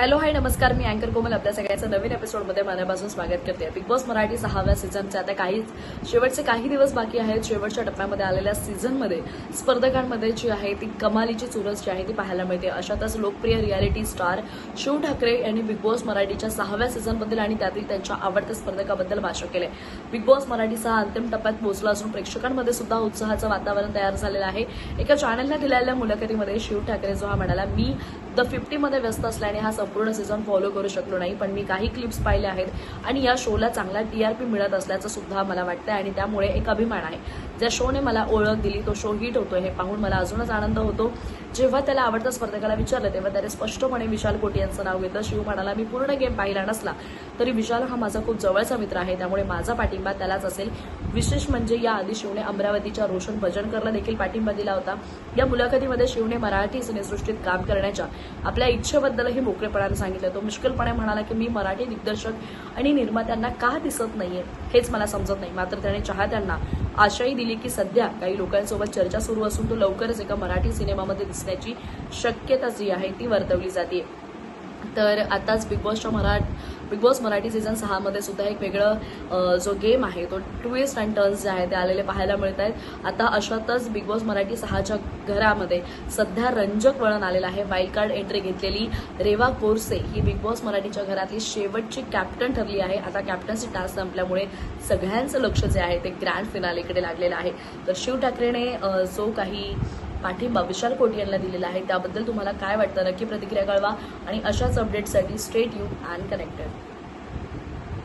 Hello hi नमस्कार, मी अँकर कोमल आपल्या सगळ्यांचं नवीन एपिसोडमध्ये मनापासून स्वागत करते। बिग बॉस मराठी 6व्या सीझनचे आता शेवटचे काही दिवस बाकी आहेत। शेवटच्या टप्प्यामध्ये आलेल्या सीझनमध्ये स्पर्धकांमध्ये जी आहे ती कमालीची चुरस जी आहे ती पाहायला मिळते। अशातच लोकप्रिय रियालिटी स्टार शिव ठाकरे यांनी बिग बॉस मराठीच्या 6व्या सीझनबद्दल आणि त्यातील त्यांच्या आवडत्या स्पर्धकाबद्दल भाष्य केले। बिग बॉस मराठी 6 अंतिम टप्प्यात पोहोचला असून प्रेक्षकांमध्ये सुद्धा उत्साहाचं वातावरण तयार झालेलं आहे। एका चॅनलला दिलेल्या मुलाखतीमध्ये शिव ठाकरे जो हा म्हणाला, मी द 50 मध्ये व्यस्त असल्याने हा संपूर्ण सीझन फॉलो करू शकलो नाही, पण मी काही क्लिप्स पाहिले आहेत आणि या शोला चांगला टीआरपी मिळत असल्याचं सुद्धा मला वाटतंय आणि त्यामुळे एक अभिमान आहे। ज्या शोने मला ओळख दिली तो शो हिट होतोय हे पाहून मला अजूनच आनंद होतो। जेव्हा त्याला आवडत्या स्पर्धकाला विचारलं तेव्हा त्याने स्पष्टपणे विशाल कोटी यांचं नाव घेतलं। शिव म्हणाला, मी पूर्ण गेम पाहिला नसला तरी विशाल हा माझा खूप जवळचा मित्र आहे, त्यामुळे माझा पाठिंबा त्यालाच असेल। विशेष म्हणजे याआधी शिवने अमरावतीच्या रोशन भजनकरला देखील पाठिंबा दिला होता। या मुलाखतीमध्ये शिवने मराठी सिनेसृष्टीत काम करण्याच्या आपल्या इच्छेबद्दलही मोकळेपणाने सांगितलं। तो मुश्किलपणे म्हणाला की मी मराठी दिग्दर्शक आणि निर्मात्यांना का दिसत नाहीये हेच मला समजत नाही। मात्र त्याने चाहत्यांना आशाही दिली की सध्या काही लोकांसोबत चर्चा सुरू असून तो लवकरच एका मराठी सिनेमामध्ये दिसण्याची शक्यता जी आहे ती वर्तवली जाते। तर आताच बिग बॉस मराठी सीझन 6 मध्ये सुद्धा एक वेगळं जो गेम आहे तो ट्विस्ट अँड टर्न्स जे आहे ते आलेले पाहायला मिळत आहेत। आता अशातच बिग बॉस मराठी 6च्या घरामध्ये सध्या रंजक वळण आलेलं आहे। वाईल्ड कार्ड एंट्री घेतलेली रेवा कोरसे ही बिग बॉस मराठीच्या घरातली शेवटची कॅप्टन ठरली आहे। आता कॅप्टन्सी टास्क संपल्यामुळे सगळ्यांचं लक्ष जे आहे ते ग्रँड फिनालेकडे लागलेलं आहे। तर शिव ठाकरेने जो काही पाठिंबा विशाल कोटी यांना दिलेला आहे त्याबद्दल तुम्हाला काय वाटतं नक्की प्रतिक्रिया कळवा आणि अशाच अपडेट्ससाठी स्टे ट्यून्ड अँड कनेक्टेड।